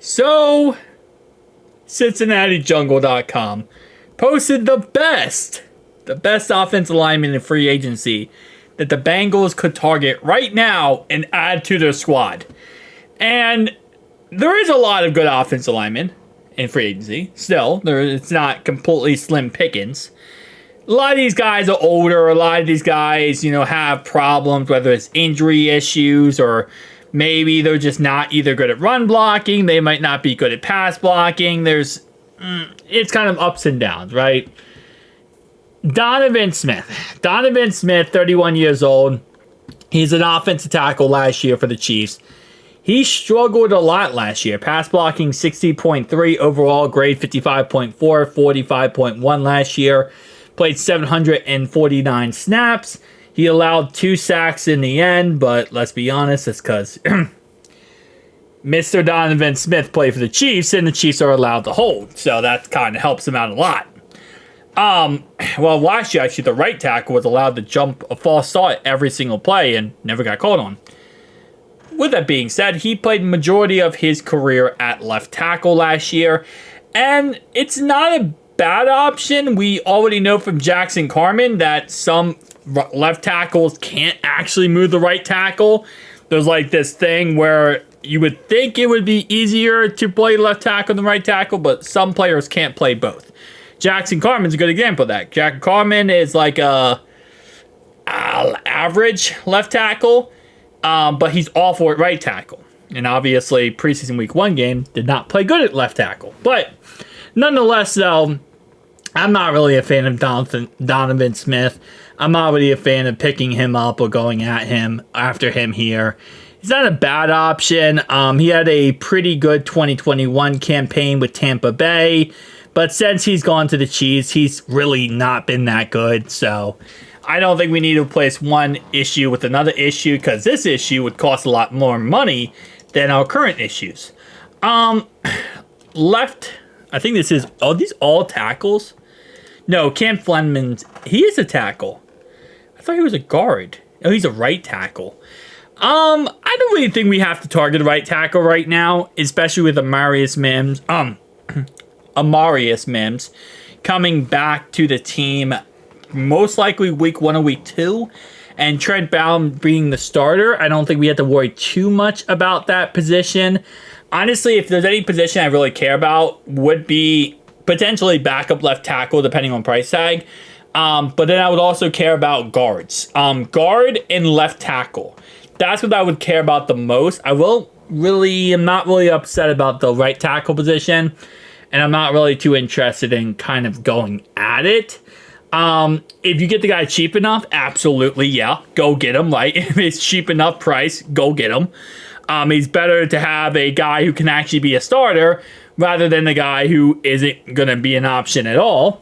So, CincinnatiJungle.com posted the best offensive lineman in free agency that the Bengals could target right now and add to their squad. And there is a lot of good offensive linemen in free agency. Still, it's not completely slim pickings. A lot of these guys are older. A lot of these guys, have problems, whether it's injury issues or maybe they're just not either good at run blocking. They might not be good at pass blocking. It's kind of ups and downs, right? Donovan Smith, 31 years old. He's an offensive tackle last year for the Chiefs. He struggled a lot last year. Pass blocking 60.3 overall, grade 55.4, 45.1 last year. Played 749 snaps. He allowed 2 sacks in the end, but let's be honest, it's because Mr. Donovan Smith played for the Chiefs, and the Chiefs are allowed to hold. So that kind of helps him out a lot. Well, last year, actually, the right tackle was allowed to jump a false start every single play and never got called on. With that being said, he played the majority of his career at left tackle last year, and it's not a bad option. We already know from Jackson Carman that some left tackles can't actually move the right tackle. There's like this thing where you would think it would be easier to play left tackle than right tackle, but some players can't play both. Jackson Carman's a good example of that. Jackson Carman is like a average left tackle, but he's awful at right tackle. And obviously, preseason week 1 game did not play good at left tackle. But nonetheless, though, I'm not really a fan of Donovan Smith. I'm not really a fan of picking him up or going at him after him here. He's not a bad option. He had a pretty good 2021 campaign with Tampa Bay. But since he's gone to the Chiefs, he's really not been that good. So I don't think we need to replace one issue with another issue, because this issue would cost a lot more money than our current issues. Left, I think this is, these all tackles? No, Cam Fleming's, he is a tackle. I thought he was a guard. Oh, he's a right tackle. I don't really think we have to target a right tackle right now, especially with Amarius Mims coming back to the team, most likely week 1 or week 2, and Trent Brown being the starter. I don't think we have to worry too much about that position. Honestly, if there's any position I really care about, would be potentially backup left tackle, depending on price tag. But then I would also care about guards. Guard and left tackle. That's what I would care about the most. I'm not really upset about the right tackle position, and I'm not really too interested in kind of going at it. If you get the guy cheap enough, absolutely, yeah, go get him, right? If it's cheap enough price, go get him. It's better to have a guy who can actually be a starter rather than a guy who isn't going to be an option at all.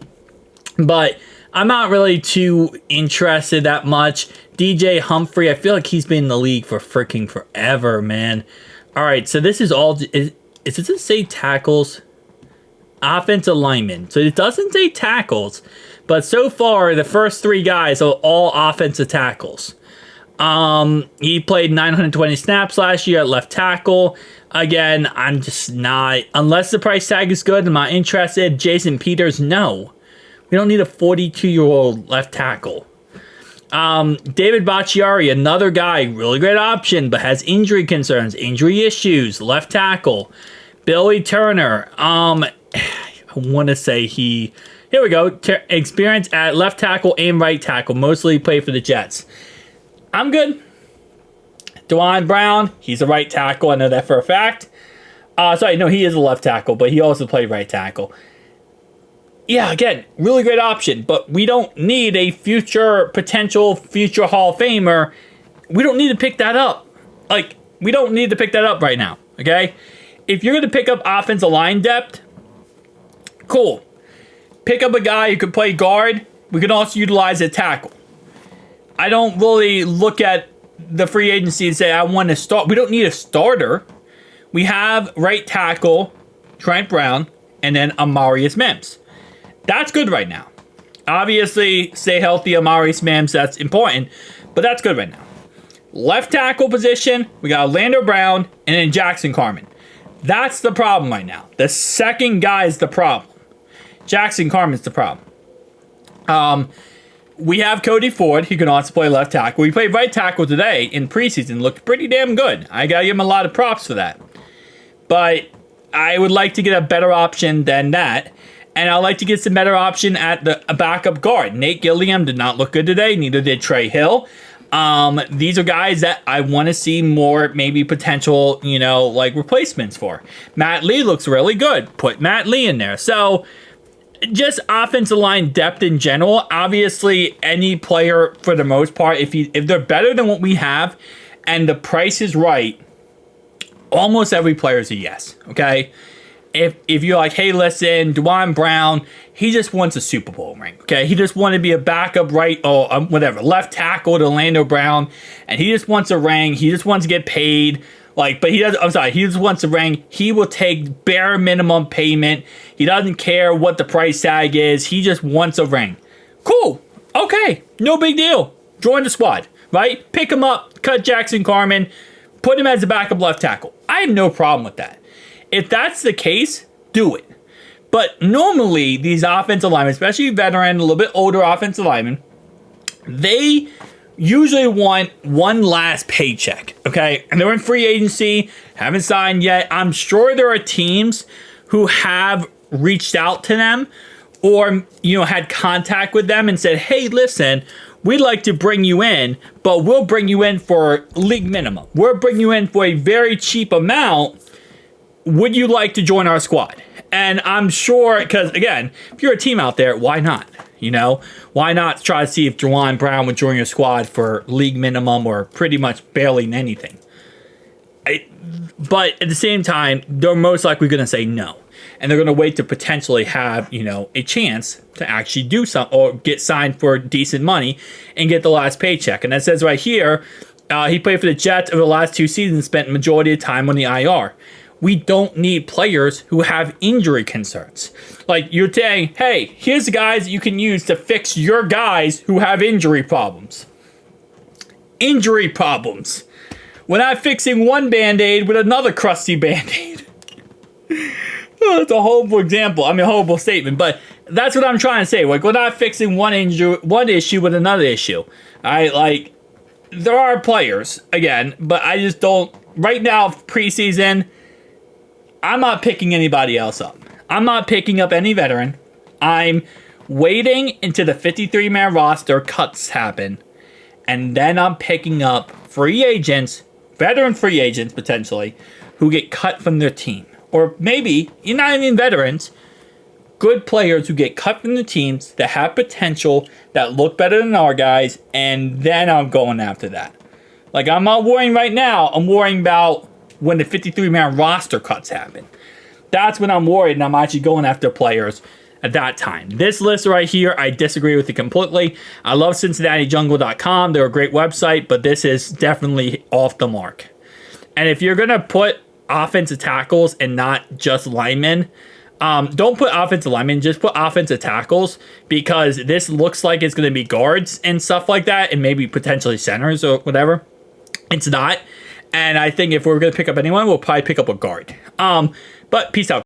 But I'm not really too interested that much. DJ Humphrey, I feel like he's been in the league for freaking forever, man. All right, so this is all... Does it say tackles? Offensive linemen. So it doesn't say tackles, but so far, the first 3 guys are all offensive tackles. He played 920 snaps last year at left tackle. Again, I'm just not... Unless the price tag is good, I'm not interested. Jason Peters, no. We don't need a 42-year-old left tackle. David Bakhtiari, another guy, really great option, but has injury concerns, injury issues, left tackle. Billy Turner, I want to say here we go, experience at left tackle and right tackle, mostly played for the Jets. I'm good. DeJuan Brown, he's a right tackle, I know that for a fact. He is a left tackle, but he also played right tackle. Yeah, again, really great option, but we don't need a potential future Hall of Famer. We don't need to pick that up. We don't need to pick that up right now, okay? If you're going to pick up offensive line depth, cool. Pick up a guy who can play guard. We can also utilize a tackle. I don't really look at the free agency and say, I want to start. We don't need a starter. We have right tackle, Trent Brown, and then Amarius Mims. That's good right now. Obviously, stay healthy, Amarius Mims. That's important, but that's good right now. Left tackle position, we got Orlando Brown and then Jackson Carman. That's the problem right now. The second guy is the problem. Jackson Carman's the problem. We have Cody Ford. He can also play left tackle. He played right tackle today in preseason. Looked pretty damn good. I got to give him a lot of props for that. But I would like to get a better option than that. And I'd like to get some better option at a backup guard. Nate Gilliam did not look good today. Neither did Trey Hill. These are guys that I want to see more, maybe potential, like replacements for. Matt Lee looks really good. Put Matt Lee in there. So just offensive line depth in general. Obviously, any player for the most part, if they're better than what we have, and the price is right, almost every player is a yes. Okay. If you're like, hey, listen, Dwan Brown, he just wants a Super Bowl ring, okay? He just wanted to be a backup left tackle to Orlando Brown, and he just wants a ring. He just wants to get paid. He just wants a ring. He will take bare minimum payment. He doesn't care what the price tag is. He just wants a ring. Cool. Okay. No big deal. Join the squad, right? Pick him up, cut Jackson Carman, put him as a backup left tackle. I have no problem with that. If that's the case, do it. But normally, these offensive linemen, especially veteran, a little bit older offensive linemen, they usually want one last paycheck, okay? And they're in free agency, haven't signed yet. I'm sure there are teams who have reached out to them or, had contact with them and said, hey, listen, we'd like to bring you in, but we'll bring you in for league minimum. We'll bring you in for a very cheap amount. Would you like to join our squad? And I'm sure, because again, if you're a team out there, why not? Why not try to see if Dwan Brown would join your squad for league minimum or pretty much barely anything? But at the same time, they're most likely going to say no. And they're going to wait to potentially have, a chance to actually do something or get signed for decent money and get the last paycheck. And that says right here, he played for the Jets over the last 2 seasons, spent majority of time on the IR. We don't need players who have injury concerns. Like you're saying, hey, here's the guys you can use to fix your guys who have injury problems. Injury problems. We're not fixing one Band-Aid with another crusty Band-Aid. It's a horrible example. Horrible statement, but that's what I'm trying to say. Like, we're not fixing one issue with another issue. There are players, again, but I just don't, right now, preseason, I'm not picking anybody else up. I'm not picking up any veteran. I'm waiting until the 53-man roster cuts happen, and then I'm picking up free agents, veteran free agents potentially, who get cut from their team. Or maybe, you're not even veterans, good players who get cut from the teams that have potential, that look better than our guys, and then I'm going after that. I'm not worrying right now. I'm worrying about when the 53-man roster cuts happen. That's when I'm worried, and I'm actually going after players at that time. This list right here, I disagree with it completely. I love CincinnatiJungle.com. They're a great website, but this is definitely off the mark. And if you're going to put offensive tackles and not just linemen, don't put offensive linemen, just put offensive tackles, because this looks like it's going to be guards and stuff like that, and maybe potentially centers or whatever. It's not. And I think if we're going to pick up anyone, we'll probably pick up a guard. But peace out.